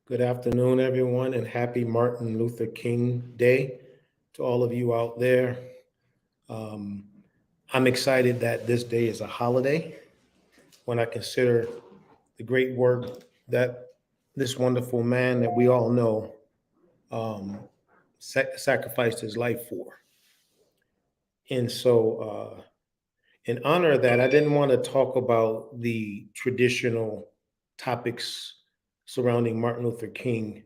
Good afternoon, everyone, and happy Martin Luther King Day to all of you out there. Um, I'm excited that this day is a holiday when I consider the great work that this wonderful man that we all know um, sacrificed his life for. And so, in honor of that, I didn't want to talk about the traditional topics surrounding Martin Luther King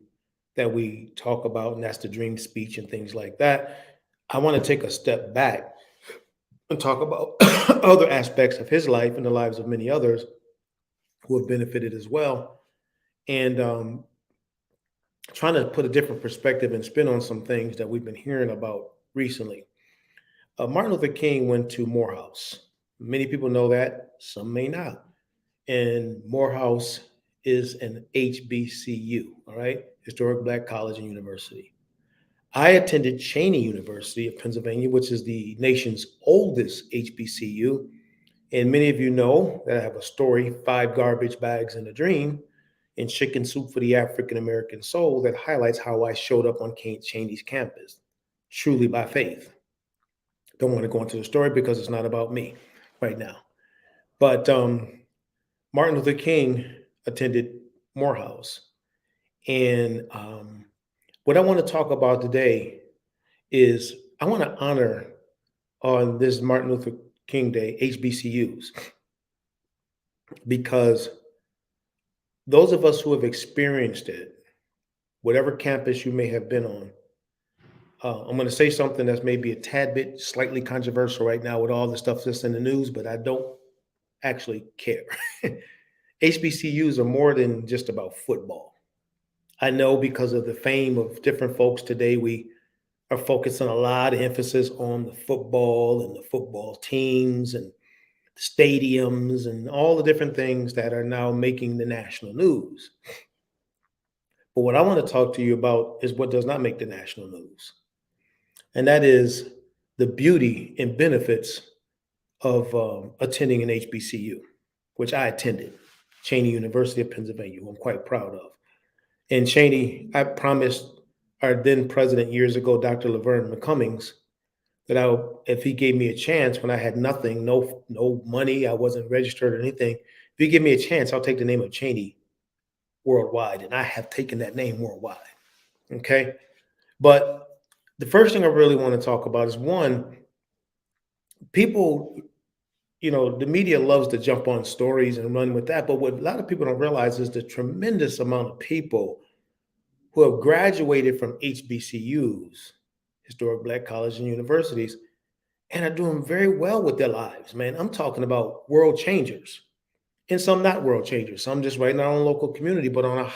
that we talk about, and that's the dream speech and things like that. I want to take a step back and talk about other aspects of his life and the lives of many others who have benefited as well. And trying to put a different perspective and spin on some things that we've been hearing about recently. Martin Luther King went to Morehouse. Many people know that, some may not. And Morehouse is an HBCU, all right, Historic Black College and University. I attended Cheney University of Pennsylvania, which is the nation's oldest HBCU. And many of you know that I have a story, Five Garbage Bags and a Dream, and Chicken Soup for the African American Soul, that highlights how I showed up on Cheney's campus, truly by faith. Don't want to go into the story because it's not about me right now. But Martin Luther King attended Morehouse. And what I want to talk about today is I want to honor on this Martin Luther King Day HBCUs, because those of us who have experienced it, whatever campus you may have been on, I'm going to say something that's maybe a tad bit slightly controversial right now with all the stuff that's in the news, but I don't actually care. HBCUs are more than just about football. I know because of the fame of different folks today, we are focusing a lot of emphasis on the football and the football teams and stadiums and all the different things that are now making the national news. But what I want to talk to you about is what does not make the national news. And that is the beauty and benefits of attending an HBCU, which I attended, Cheney University of Pennsylvania, who I'm quite proud of. And Cheney, I promised our then president years ago, Dr. Laverne McCummings, that if he gave me a chance when I had nothing, no money, I wasn't registered or anything. If he give me a chance, I'll take the name of Cheney worldwide, and I have taken that name worldwide. Okay, but the first thing I really want to talk about is one, people. The media loves to jump on stories and run with that, but what a lot of people don't realize is the tremendous amount of people who have graduated from HBCUs, historic Black colleges and universities, and are doing very well with their lives, man. I'm talking about world changers, and some not world changers. Some just right in our own local community, but on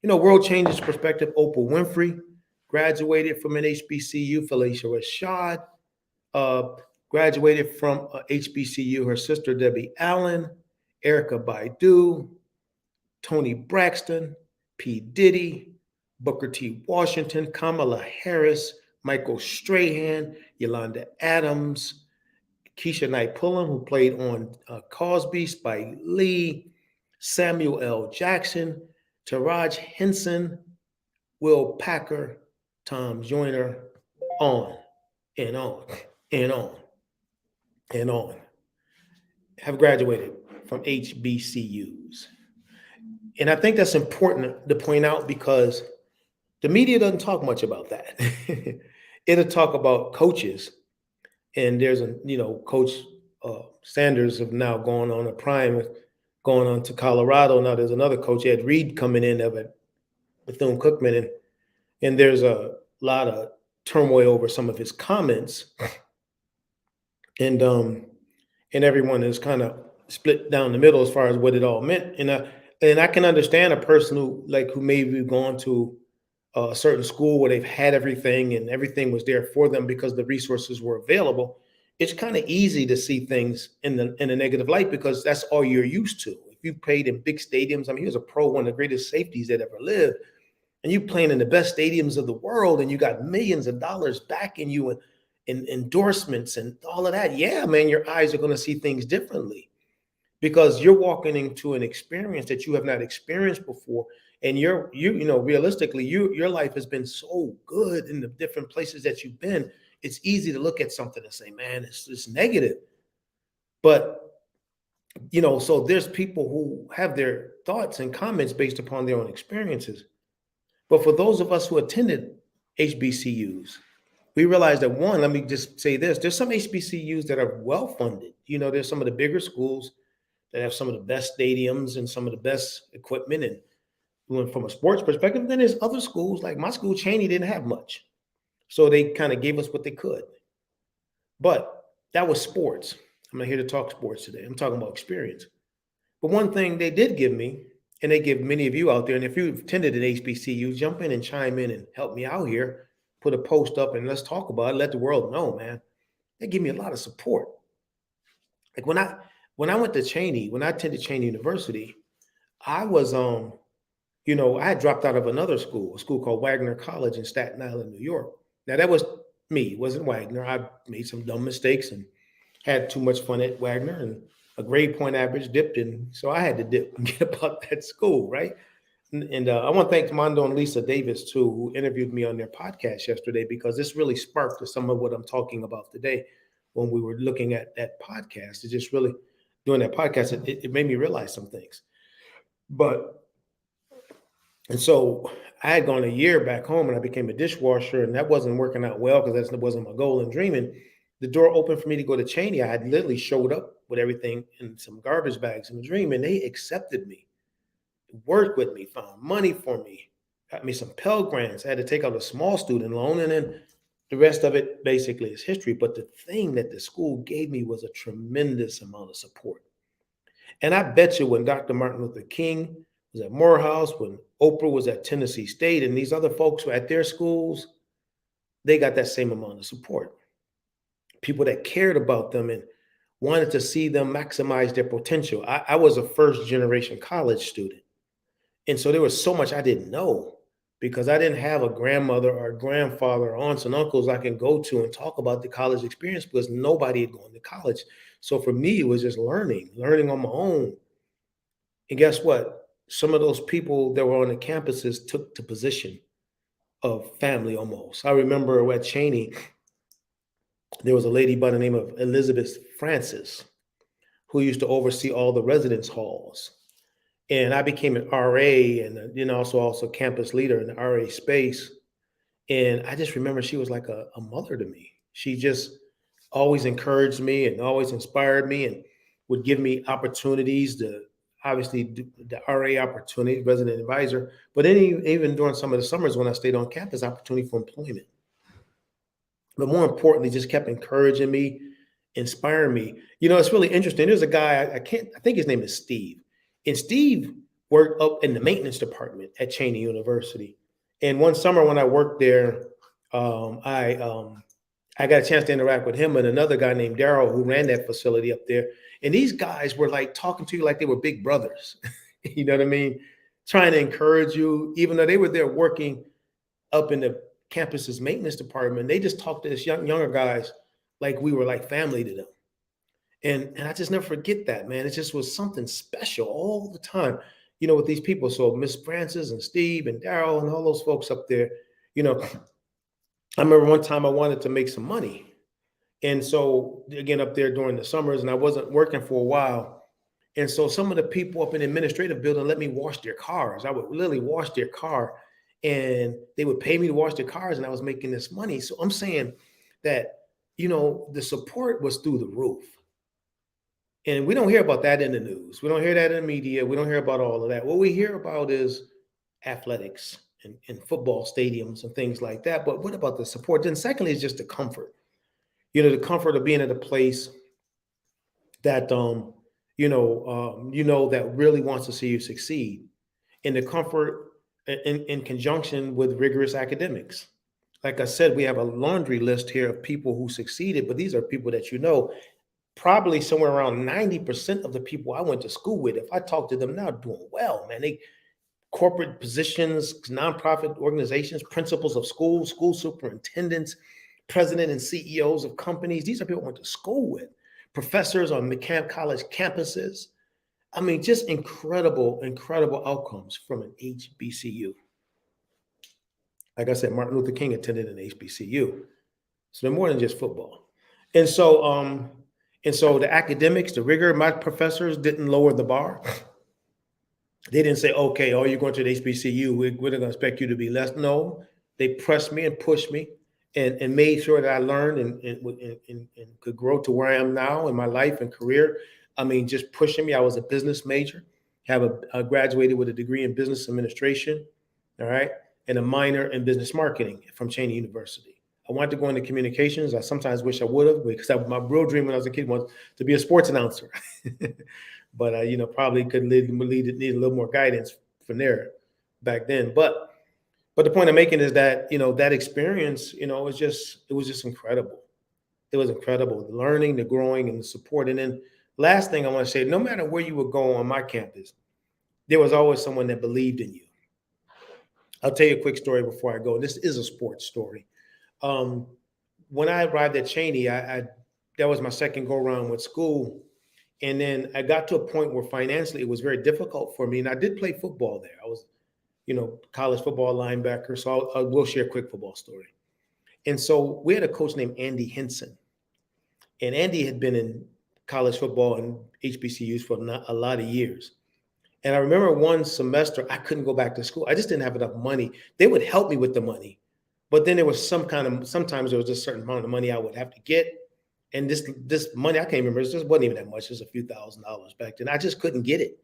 a world changers perspective. Oprah Winfrey graduated from an HBCU. Felicia Rashad uh, graduated from a HBCU. Her sister Debbie Allen, Erica Baidu, Tony Braxton, P. Diddy, Booker T. Washington, Kamala Harris, Michael Strahan, Yolanda Adams, Keisha Knight Pulliam, who played on Cosby, Spike Lee, Samuel L. Jackson, Taraj Henson, Will Packer, Tom Joyner, on and on and on and on, have graduated from HBCUs. And I think that's important to point out because the media doesn't talk much about that. It'll talk about coaches, and there's Coach Sanders have now gone on a prime, going on to Colorado. Now there's another coach, Ed Reed, coming in of it, Bethune Cookman, and there's a lot of turmoil over some of his comments, and everyone is kind of split down the middle as far as what it all meant. And I can understand a person who maybe gone to a certain school where they've had everything and everything was there for them because the resources were available. It's kind of easy to see things in a negative light because that's all you're used to. If you played in big stadiums, I mean, he was a pro, one of the greatest safeties that ever lived, and you playing in the best stadiums of the world, and you got millions of dollars backing you and endorsements and all of that. Yeah, man, your eyes are going to see things differently. because you're walking into an experience that you have not experienced before. And realistically, your life has been so good in the different places that you've been. It's easy to look at something and say, man, it's negative. But so there's people who have their thoughts and comments based upon their own experiences. But for those of us who attended HBCUs, we realized that, one, let me just say this, there's some HBCUs that are well funded. There's some of the bigger schools that have some of the best stadiums and some of the best equipment, and from a sports perspective. Then there's other schools, like my school, Cheney, didn't have much. So they kind of gave us what they could. But that was sports. I'm not here to talk sports today. I'm talking about experience. But one thing they did give me, and they give many of you out there, and if you've attended an HBCU, jump in and chime in and help me out here, put a post up and let's talk about it, let the world know, man. They give me a lot of support. Like when I went to Cheney, when I attended Cheney University, I was I had dropped out of another school, a school called Wagner College in Staten Island, New York. Now that was me, it wasn't Wagner. I made some dumb mistakes and had too much fun at Wagner, and a grade point average dipped in. So I had to dip and get about that school, right? And I want to thank Mondo and Lisa Davis, too, who interviewed me on their podcast yesterday, because this really sparked some of what I'm talking about today. When we were looking at that podcast, it just really, doing that podcast, it made me realize some things. And so I had gone a year back home and I became a dishwasher, and that wasn't working out well because that wasn't my goal and dreaming. The door opened for me to go to Cheney. I had literally showed up with everything in some garbage bags in a dream, and they accepted me, worked with me, found money for me, got me some Pell Grants. I had to take out a small student loan, and then the rest of it basically is history. But the thing that the school gave me was a tremendous amount of support. And I bet you when Dr. Martin Luther King was at Morehouse, when Oprah was at Tennessee State, and these other folks were at their schools, they got that same amount of support. People that cared about them and wanted to see them maximize their potential. I was a first generation college student. And so there was so much I didn't know, because I didn't have a grandmother or a grandfather or aunts and uncles I can go to and talk about the college experience, because nobody had gone to college. So for me, it was just learning on my own. And guess what? Some of those people that were on the campuses took the position of family almost. I remember at Cheney, there was a lady by the name of Elizabeth Francis who used to oversee all the residence halls. And I became an RA and also campus leader in the RA space. And I just remember she was like a mother to me. She just always encouraged me and always inspired me and would give me opportunities to obviously do the RA opportunity, resident advisor, but even during some of the summers when I stayed on campus, opportunity for employment. But more importantly, just kept encouraging me, inspiring me. It's really interesting. There's a guy, I think his name is Steve. And Steve worked up in the maintenance department at Cheney University. And one summer when I worked there, I got a chance to interact with him and another guy named Daryl who ran that facility up there. And these guys were like talking to you like they were big brothers. You know what I mean? Trying to encourage you, even though they were there working up in the campus's maintenance department. They just talked to us younger guys like we were like family to them. And I just never forget that, man. It just was something special all the time, with these people. So Miss Francis and Steve and Daryl and all those folks up there, I remember one time I wanted to make some money. And so again, up there during the summers, and I wasn't working for a while. And so some of the people up in the administrative building let me wash their cars. I would literally wash their car, and they would pay me to wash their cars, and I was making this money. So I'm saying that, the support was through the roof. And we don't hear about that in the news. We don't hear that in the media. We don't hear about all of that. What we hear about is athletics and football stadiums and things like that. But what about the support? Then secondly, is just the comfort. The comfort of being at a place that that really wants to see you succeed, and the comfort in conjunction with rigorous academics. Like I said, we have a laundry list here of people who succeeded, but these are people that probably somewhere around 90% of the people I went to school with, if I talk to them now, doing well, man. They corporate positions, nonprofit organizations, principals of schools, school superintendents, president and CEOs of companies. These are people I went to school with, professors on college campuses. I mean, just incredible, incredible outcomes from an HBCU. Like I said, Martin Luther King attended an HBCU. So they're more than just football. And so, um, and so the academics, the rigor, my professors didn't lower the bar. They didn't say, okay, oh, you're going to the HBCU. We're not going to expect you to be less. No, they pressed me and pushed me and made sure that I learned and could grow to where I am now in my life and career. I mean, just pushing me. I was a business major, I graduated with a degree in business administration, all right, and a minor in business marketing from Cheney University. I wanted to go into communications. I sometimes wish I would have because my real dream when I was a kid was to be a sports announcer. But probably could need a little more guidance from there back then. But the point I'm making is that that experience, it was just incredible. It was incredible, the learning, the growing, and the support. And then last thing I want to say, no matter where you would go on my campus, there was always someone that believed in you. I'll tell you a quick story before I go. This is a sports story. Um, when I arrived at Cheney, I that was my second go around with school. And then I got to a point where financially it was very difficult for me. And I did play football there. I was, college football linebacker. So I will share a quick football story. And so we had a coach named Andy Henson. And Andy had been in college football and HBCUs for a lot of years. And I remember one semester, I couldn't go back to school. I just didn't have enough money. They would help me with the money. But then there was sometimes there was a certain amount of money I would have to get. And this money, I can't remember, it just wasn't even that much, just a few $1,000s back then. I just couldn't get it.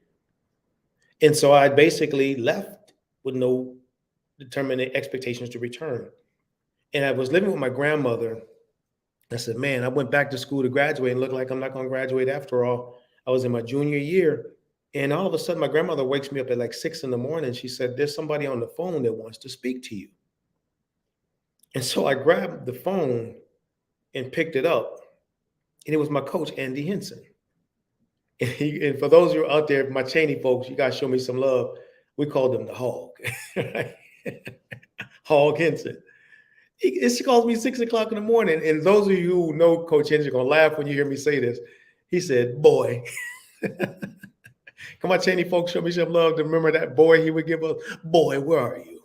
And so I basically left with no determined expectations to return. And I was living with my grandmother. I said, man, I went back to school to graduate and looked like I'm not going to graduate after all. I was in my junior year. And all of a sudden, my grandmother wakes me up at like 6 a.m. She said, there's somebody on the phone that wants to speak to you. And so I grabbed the phone and picked it up. And it was my coach, Andy Henson. And for those of you out there, my Cheney folks, you guys show me some love. We called him the Hog. Hog Henson. She calls me 6 o'clock in the morning. And those of you who know Coach Henson are going to laugh when you hear me say this. He said, boy. Come on, Cheney folks, show me some love to remember that boy he would give us. Boy, where are you?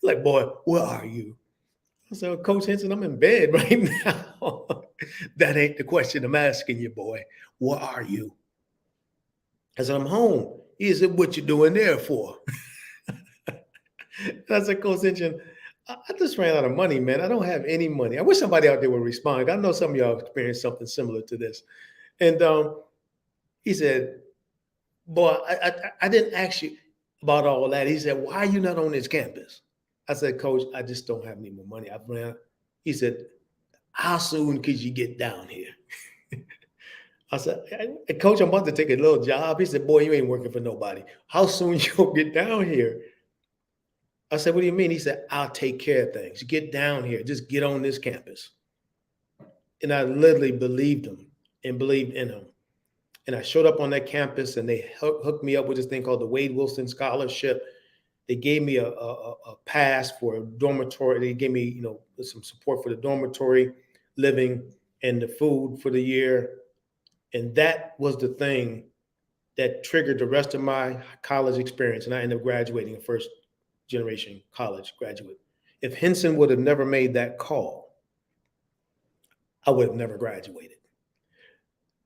Like, boy, where are you? I said, Coach Henson, I'm in bed right now. That ain't the question I'm asking you, boy. Where are you? I said, I'm home. He said, what you doing there for? I said, Coach Henson, I just ran out of money, man. I don't have any money. I wish somebody out there would respond. I know some of y'all experienced something similar to this. And he said, boy, I didn't ask you about all that. He said, why are you not on this campus? I said, Coach, I just don't have any more money. He said, how soon could you get down here? I said, Coach, I'm about to take a little job. He said, boy, you ain't working for nobody. How soon you'll get down here? I said, what do you mean? He said, I'll take care of things. Get down here. Just get on this campus. And I literally believed him and believed in him. And I showed up on that campus and they hooked me up with this thing called the Wade Wilson Scholarship. They gave me a pass for a dormitory. They gave me, some support for the dormitory living and the food for the year. And that was the thing that triggered the rest of my college experience. And I ended up graduating a first generation college graduate. If Henson would have never made that call, I would have never graduated.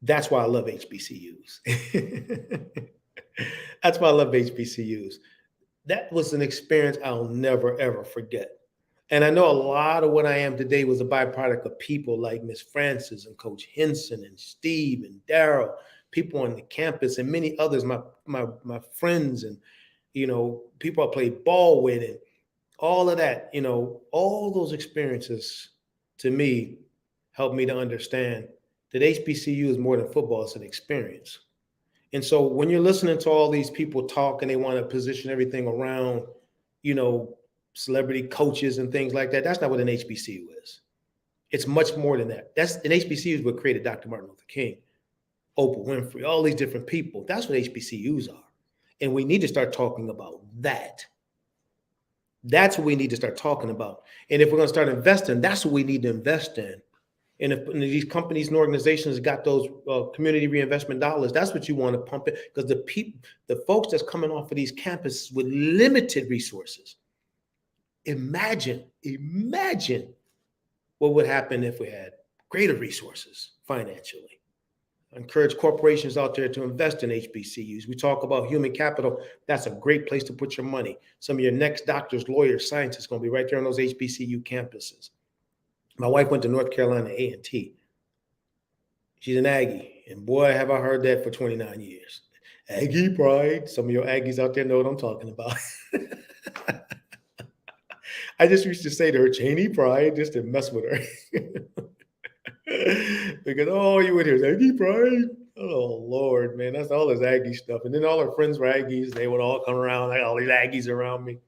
That's why I love HBCUs. That's why I love HBCUs. That was an experience I'll never, ever forget. And I know a lot of what I am today was a byproduct of people like Miss Francis and Coach Henson and Steve and Daryl, people on the campus and many others, my friends and, people I played ball with and all of that, all those experiences to me helped me to understand that HBCU is more than football, it's an experience. And so when you're listening to all these people talk and they want to position everything around, celebrity coaches and things like that, that's not what an HBCU is. It's much more than that. That's an HBCU is what created Dr. Martin Luther King, Oprah Winfrey, all these different people. That's what HBCUs are. And we need to start talking about that. That's what we need to start talking about. And if we're going to start investing, that's what we need to invest in. And if these companies and organizations got those community reinvestment dollars, that's what you want to pump it, because the folks that's coming off of these campuses with limited resources. Imagine what would happen if we had greater resources financially. I encourage corporations out there to invest in HBCUs. We talk about human capital. That's a great place to put your money. Some of your next doctors, lawyers, scientists going to be right there on those HBCU campuses. My wife went to North Carolina A&T. She's an Aggie. And boy, have I heard that for 29 years. Aggie pride. Some of your Aggies out there know what I'm talking about. I just used to say to her, Cheney pride, just to mess with her. Because, oh, you would hear Aggie pride. Oh, Lord, man, that's all this Aggie stuff. And then all her friends were Aggies. They would all come around, like all these Aggies around me.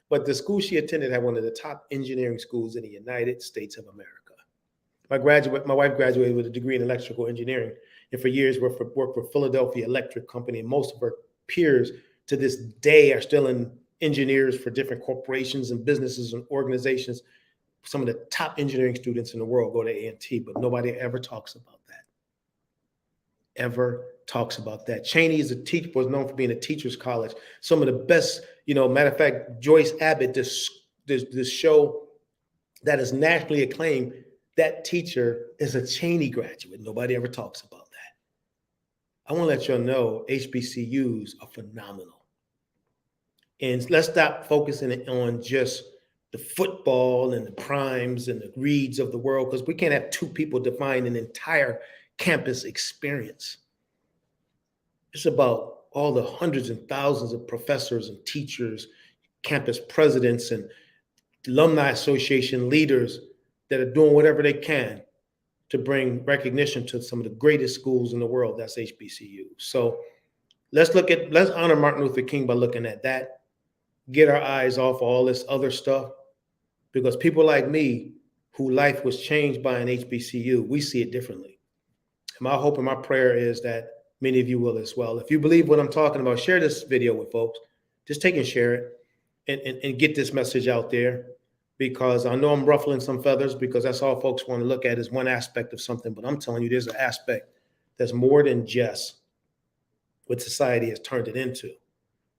But the school she attended had one of the top engineering schools in the United States of America. My wife graduated with a degree in electrical engineering, and for years worked for Philadelphia Electric Company. And most of her peers to this day are still engineers for different corporations and businesses and organizations. Some of the top engineering students in the world go to A&T, but nobody ever talks about that. Cheney was known for being a teacher's college. Some of the best, matter of fact, Joyce Abbott, this show that is nationally acclaimed, that teacher is a Cheney graduate. Nobody ever talks about that. I want to let y'all know HBCUs are phenomenal. And let's stop focusing on just the football and the primes and the Reeds of the world, because we can't have two people define an entire campus experience. It's about all the hundreds and thousands of professors and teachers, campus presidents and alumni association leaders that are doing whatever they can to bring recognition to some of the greatest schools in the world. That's HBCU. So let's honor Martin Luther King by looking at that, get our eyes off all this other stuff, because people like me, who life was changed by an HBCU, we see it differently. And my hope and my prayer is that many of you will as well. If you believe what I'm talking about, share this video with folks. Just take and share it and get this message out there, because I know I'm ruffling some feathers, because that's all folks want to look at is one aspect of something. But I'm telling you, there's an aspect that's more than just what society has turned it into.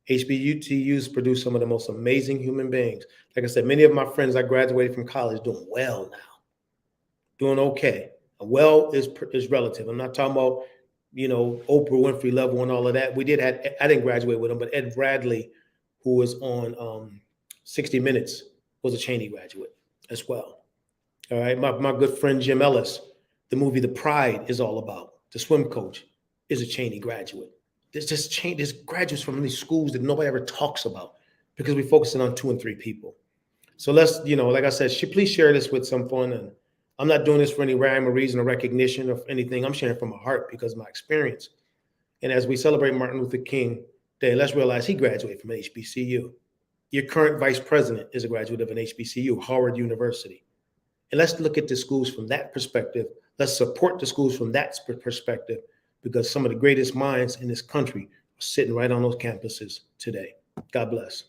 HBCUs produce some of the most amazing human beings. Like I said, many of my friends I graduated from college doing well now, doing okay. Well is relative. I'm not talking about, Oprah Winfrey level and all of that. I didn't graduate with him, but Ed Bradley, who was on 60 Minutes, was a Cheney graduate as well. All right. My good friend Jim Ellis, the movie The Pride is all about, the swim coach, is a Cheney graduate. There's graduates from these schools that nobody ever talks about, because we're focusing on 2 and 3 people. So let's, like I said, please share this with some fun. And I'm not doing this for any rhyme or reason or recognition of anything. I'm sharing from my heart because of my experience. And as we celebrate Martin Luther King Day, let's realize he graduated from an HBCU. Your current vice president is a graduate of an HBCU, Howard University. And let's look at the schools from that perspective. Let's support the schools from that perspective, because some of the greatest minds in this country are sitting right on those campuses today. God bless.